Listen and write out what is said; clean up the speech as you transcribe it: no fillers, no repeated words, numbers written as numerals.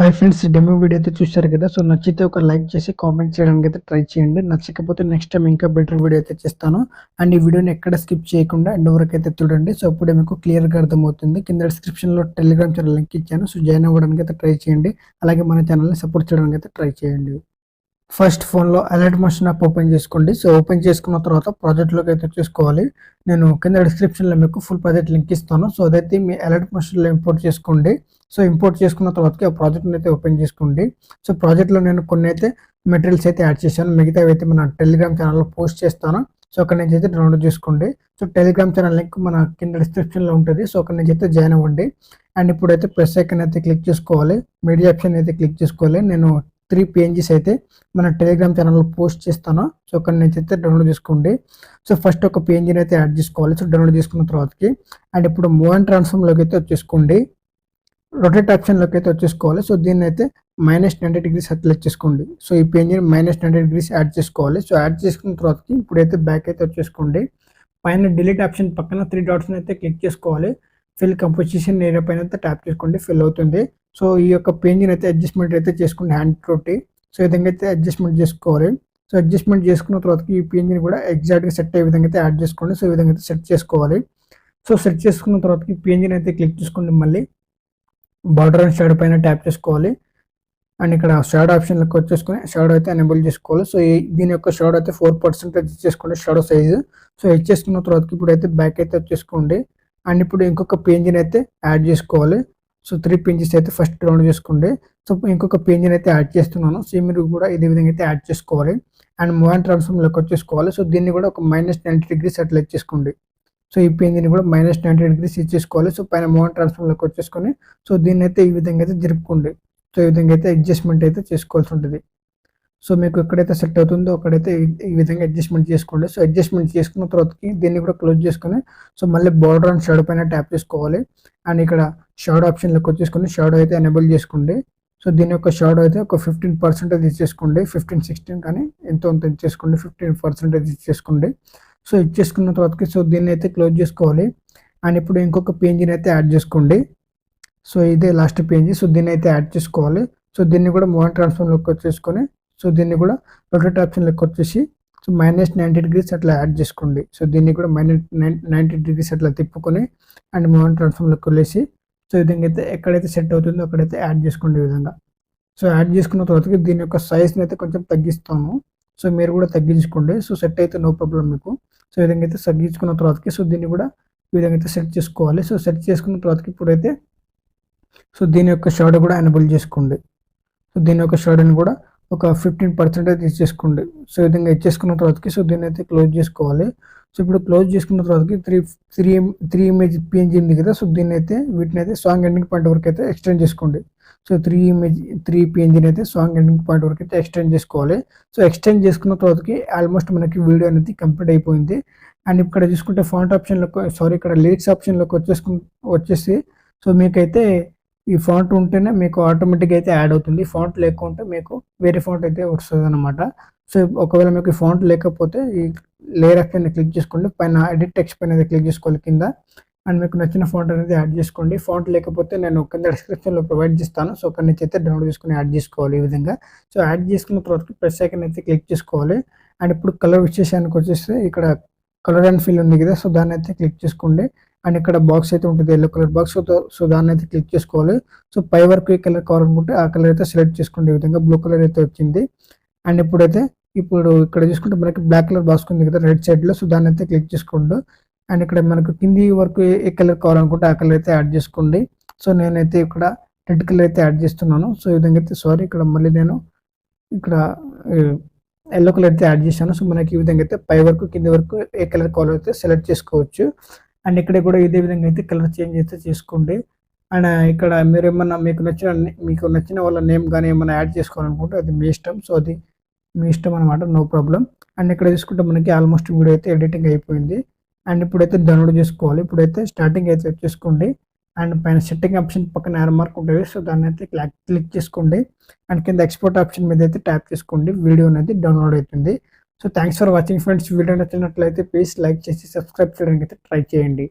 Hi friends, demo video అయితే చూశారు కదా. సో నచ్చితే ఒక లైక్ చేసి కామెంట్ చేయడానికి అయితే ట్రై చేయండి. నచ్చకపోతే నెక్స్ట్ టైం ఇంకా బెటర్ వీడియో అయితే చేస్తాను. అండ్ ఈ వీడియోని ఎక్కడ స్కిప్ చేయకుండా ఎండ్ వరకు అయితే చూడండి. సో అప్పుడే మీకు క్లియర్గా అర్థమవుతుంది. కింద డిస్క్రిప్షన్లో టెలిగ్రామ్ ఛానల్ లింక్ ఇచ్చాను. సో జాయిన్ అవ్వడానికి అయితే ట్రై చేయండి. అలాగే మన ఛానల్ని సపోర్ట్ చేయడానికి అయితే ట్రై చేయండి. ఫస్ట్ ఫోన్లో అలర్ట్ మోషన్ యాప్ ఓపెన్ చేసుకోండి. సో ఓపెన్ చేసుకున్న తర్వాత ప్రాజెక్ట్లోకి అయితే చూసుకోవాలి. నేను కింద డిస్క్రిప్షన్లో మీకు ఫుల్ ప్రాజెక్ట్ లింక్ ఇస్తాను. సో అదైతే మీ అలర్ట్ మోషన్లో ఇంపోర్ట్ చేసుకోండి. సో ఇంపోర్ట్ చేసుకున్న తర్వాతకి ఆ ప్రాజెక్ట్ని అయితే ఓపెన్ చేసుకోండి. సో ప్రాజెక్ట్లో నేను కొన్ని అయితే మెటీరియల్స్ అయితే యాడ్ చేశాను. మిగతావి అయితే మన టెలిగ్రామ్ ఛానల్లో పోస్ట్ చేస్తాను. సో అక్కడ నుంచి అయితే డౌన్లోడ్ చేసుకోండి. సో టెలిగ్రామ్ ఛానల్ లింక్ మన కింద డిస్క్రిప్షన్లో ఉంటుంది. సో అక్కడ నుంచి అయితే జాయిన్ అవ్వండి. అండ్ ఇప్పుడైతే ప్లస్ ఐకాన్ అయితే క్లిక్ చేసుకోవాలి. మీడియా ఆప్షన్ అయితే క్లిక్ చేసుకోవాలి. నేను 3 PNGs అయితే మన టెలిగ్రామ్ ఛానల్లో పోస్ట్ చేస్తాను. సో అక్కడ నుంచి అయితే డౌన్లోడ్ చేసుకోండి. సో ఫస్ట్ ఒక PNGని అయితే యాడ్ చేసుకోవాలి. సో డౌన్లోడ్ చేసుకున్న తర్వాతకి అండ్ ఇప్పుడు మూవ్ అండ్ ట్రాన్స్ఫార్మ్లోకి అయితే వచ్చేసుకోండి. రొటేట్ ఆప్షన్లోకి అయితే వచ్చేసుకోవాలి. సో దీన్ని అయితే -90 degrees సెలెక్ట్ చేసుకోండి. సో ఈ PNGని -90 degrees యాడ్ చేసుకోవాలి. సో యాడ్ చేసుకున్న తర్వాతకి ఇప్పుడైతే బ్యాక్ అయితే వచ్చేసుకోండి. పైన డిలీట్ ఆప్షన్ పక్కన 3 డాట్స్ని అయితే క్లిక్ చేసుకోవాలి. ఫిల్ కంపోజిషన్ ఏరియా పైన అయితే ట్యాప్ చేసుకోండి. ఫిల్ అవుతుంది. సో ఈ యొక్క పేజ్ని అయితే అడ్జస్ట్మెంట్ అయితే చేసుకోండి హ్యాండ్ తోటి. సో ఈ విధంగా అయితే అడ్జస్ట్మెంట్ చేసుకోవాలి. సో అడ్జస్ట్మెంట్ చేసుకున్న తర్వాత ఈ పేజ్ని కూడా ఎగ్జాక్ట్గా సెట్ అయ్యే విధంగా అయితే యాడ్ చేసుకోండి. సో ఈ విధంగా అయితే సెట్ చేసుకోవాలి. సో సెట్ చేసుకున్న తర్వాత ఈ పేజ్ని అయితే క్లిక్ చేసుకోండి. మళ్ళీ బార్డర్ అండ్ షాడో పైన ట్యాప్ చేసుకోవాలి. అండ్ ఇక్కడ షాడో ఆప్షన్లోకి వచ్చేసుకొని షాడో అయితే ఎనేబుల్ చేసుకోవాలి. సో దీని యొక్క షాడో అయితే 4% చేసుకోండి షాడో సైజు. సో ఇచ్చేసుకున్న తర్వాత ఇప్పుడు అయితే బ్యాక్ అయితే వచ్చేసుకోండి. అండ్ ఇప్పుడు ఇంకొక పేజ్ని అయితే యాడ్ చేసుకోవాలి. సో 3 PNGs అయితే ఫస్ట్ డౌన్లోడ్ చేసుకోండి. సో ఇంకొక పేజ్ని అయితే యాడ్ చేస్తున్నాను. సో మీరు కూడా ఇదే విధంగా అయితే యాడ్ చేసుకోవాలి. అండ్ మూవ్ అండ్ ట్రాన్స్ఫార్మ్లోకి వచ్చేసుకోవాలి. సో దీన్ని కూడా ఒక -90 degrees అట్లా ఇచ్చేసుకోండి. సో ఈ పేజ్ని కూడా -90 degrees ఇచ్చేసుకోవాలి. సో పైన మూవ్ అండ్ ట్రాన్స్ఫార్మ్లోకి వచ్చేసుకొని సో దీన్ని అయితే ఈ విధంగా అయితే జరుపుకోండి. సో ఈ విధంగా అయితే అడ్జస్ట్మెంట్ అయితే చేసుకోవాల్సి ఉంటుంది. సో మీకు ఎక్కడైతే సెట్ అవుతుందో అక్కడైతే ఈ విధంగా అడ్జస్ట్మెంట్ చేసుకోండి. సో అడ్జస్ట్మెంట్ చేసుకున్న తర్వాతకి దీన్ని కూడా క్లోజ్ చేసుకొని సో మళ్ళీ బార్డర్ అండ్ షాడో పైన ట్యాప్ చేసుకోవాలి. అండ్ ఇక్కడ షాడో ఆప్షన్లోకి వచ్చేసుకొని షాడో అయితే ఎనేబుల్ చేసుకోండి. సో దీని యొక్క షాడో అయితే ఒక 15% ఇచ్చేసుకోండి. 15-16 కానీ ఎంతో అంత ఇచ్చేసుకోండి. 15% ఇచ్చేసుకోండి. సో ఇచ్చేసుకున్న తర్వాతకి సో దీన్ని అయితే క్లోజ్ చేసుకోవాలి. అండ్ ఇప్పుడు ఇంకొక పేజ్ని అయితే యాడ్ చేసుకోండి. సో ఇదే లాస్ట్ పేజ్. సో దీన్ని అయితే యాడ్ చేసుకోవాలి. సో దీన్ని కూడా మూవ్ అండ్ ట్రాన్స్ఫార్మ్లోకి వచ్చేసుకొని సో దీన్ని కూడా రొటేట్ ఆప్షన్లోకి వచ్చేసి సో -90 degrees అట్లా యాడ్ చేసుకోండి. సో దీన్ని కూడా -90 degrees అట్లా తిప్పుకొని అండ్ మూవ్ అండ్ ట్రాన్స్ఫార్మ్లోకి వెళ్ళేసి సో ఈ విధంగా అయితే ఎక్కడైతే సెట్ అవుతుందో అక్కడైతే యాడ్ చేసుకోండి ఈ విధంగా. సో యాడ్ చేసుకున్న తర్వాతకి దీని యొక్క సైజ్ని అయితే కొంచెం తగ్గిస్తాను. సో మీరు కూడా తగ్గించుకోండి. సో సెట్ అయితే నో ప్రాబ్లం మీకు. సో ఈ విధంగా అయితే తగ్గించుకున్న తర్వాతకి సో దీన్ని కూడా ఈ విధంగా అయితే సెట్ చేసుకోవాలి. సో సెట్ చేసుకున్న తర్వాతకి ఇప్పుడైతే సో దీని యొక్క షాడో కూడా ఎనేబుల్ చేసుకోండి. సో దీని యొక్క షాడోని కూడా ఒక 15% ఇచ్చేసుకోండి. సో ఈ విధంగా ఇచ్చేసుకున్న తర్వాతకి సో దీన్ని అయితే క్లోజ్ చేసుకోవాలి. సో ఇప్పుడు క్లోజ్ చేసుకున్న తర్వాతకి త్రీ ఇమేజ్ PNG ఉంది కదా. సో దీన్ని అయితే వీటిని అయితే సాంగ్ ఎండింగ్ పాయింట్ వరకు అయితే ఎక్స్టెండ్ చేసుకోండి. సో 3 PNGని అయితే సాంగ్ ఎండింగ్ పాయింట్ వరకు అయితే ఎక్స్టెండ్ చేసుకోవాలి. సో ఎక్స్టెండ్ చేసుకున్న తర్వాతకి ఆల్మోస్ట్ మనకి వీడియో అనేది కంప్లీట్ అయిపోయింది. అండ్ ఇక్కడ చూసుకుంటే ఫాంట్ ఆప్షన్లోకి ఇక్కడ లిరిక్స్ ఆప్షన్లోకి వచ్చేసి సో మీకైతే ఈ ఫాంట్ ఉంటేనే మీకు ఆటోమేటిక్గా అయితే యాడ్ అవుతుంది. ఫాంట్ లేకుంటే మీకు వేరే ఫాంట్ అయితే వస్తుంది అనమాట. సో ఒకవేళ మీకు ఫాంట్ లేకపోతే ఈ లేయర్ ఆప్షన్ని క్లిక్ చేసుకోండి. పైన ఎడిట్ టెక్స్ట్ పైన అయితే క్లిక్ చేసుకోవాలి కింద. అండ్ మీకు నచ్చిన ఫాంట్ అనేది యాడ్ చేసుకోండి. ఫాంట్ లేకపోతే నేను కింద డిస్క్రిప్షన్లో ప్రొవైడ్ చేస్తాను. సో అక్కడి నుంచి అయితే డౌన్లోడ్ చేసుకుని యాడ్ చేసుకోవాలి ఈ విధంగా. సో యాడ్ చేసుకున్న తర్వాత ప్లస్ ఐకాన్ అయితే క్లిక్ చేసుకోవాలి. అండ్ ఇప్పుడు కలర్ విశేషానికి వచ్చేస్తే ఇక్కడ కలర్ అండ్ ఫిల్ ఉంది కదా. సో దాన్ని అయితే క్లిక్ చేసుకోండి. అండ్ ఇక్కడ బాక్స్ అయితే ఉంటుంది ఎల్లో కలర్ బాక్స్. సో దాన్ని అయితే క్లిక్ చేసుకోవాలి. సో పై వరకు ఏ కలర్ కావాలనుకుంటే ఆ కలర్ అయితే సెలెక్ట్ చేసుకోండి. ఈ విధంగా బ్లూ కలర్ అయితే వచ్చింది. అండ్ ఇప్పుడు ఇక్కడ చూసుకుంటే మనకి బ్లాక్ కలర్ బాక్స్ ఉంది కదా రైట్ సైడ్లో. సో దాన్ని అయితే క్లిక్ చేసుకోండి. అండ్ ఇక్కడ మనకు కింది వరకు ఏ కలర్ కావాలనుకుంటే ఆ కలర్ అయితే యాడ్ చేసుకోండి. సో నేనైతే ఇక్కడ రెడ్ కలర్ అయితే యాడ్ చేస్తున్నాను. సో ఈ విధంగా అయితే ఇక్కడ మళ్ళీ నేను ఇక్కడ ఎల్లో కలర్ అయితే యాడ్ చేశాను. సో మనకి ఈ విధంగా అయితే పై వరకు కింది వరకు ఏ కలర్ కావాలో అయితే సెలెక్ట్ చేసుకోవచ్చు. అండ్ ఇక్కడ కూడా ఇదే విధంగా అయితే కలర్ చేంజ్ అయితే చేసుకోండి. అండ్ ఇక్కడ మీరు ఏమన్నా మీకు నచ్చిన వాళ్ళ నేమ్ కానీ ఏమైనా యాడ్ చేసుకోవాలనుకుంటే అది మీ ఇష్టం. సో అది మీ ఇష్టం అనమాట, నో ప్రాబ్లం. అండ్ ఇక్కడ చూసుకుంటే మనకి ఆల్మోస్ట్ వీడియో అయితే ఎడిటింగ్ అయిపోయింది. అండ్ ఇప్పుడైతే డౌన్లోడ్ చేసుకోవాలి. ఇప్పుడైతే స్టార్టింగ్ అయితే వచ్చేసుకోండి. అండ్ పైన సెట్టింగ్ ఆప్షన్ పక్కన యారో మార్క్ ఉంటుంది. సో దాన్ని అయితే క్లిక్ చేసుకోండి. అండ్ కింద ఎక్స్పోర్ట్ ఆప్షన్ మీద అయితే ట్యాప్ చేసుకోండి. వీడియో అనేది డౌన్లోడ్ అవుతుంది. So thanks for watching friends. Video నచ్చినట్లయితే ప్లీజ్ లైక్ చేసి సబ్స్క్రైబ్ చేయడానికి అయితే ట్రై చేయండి.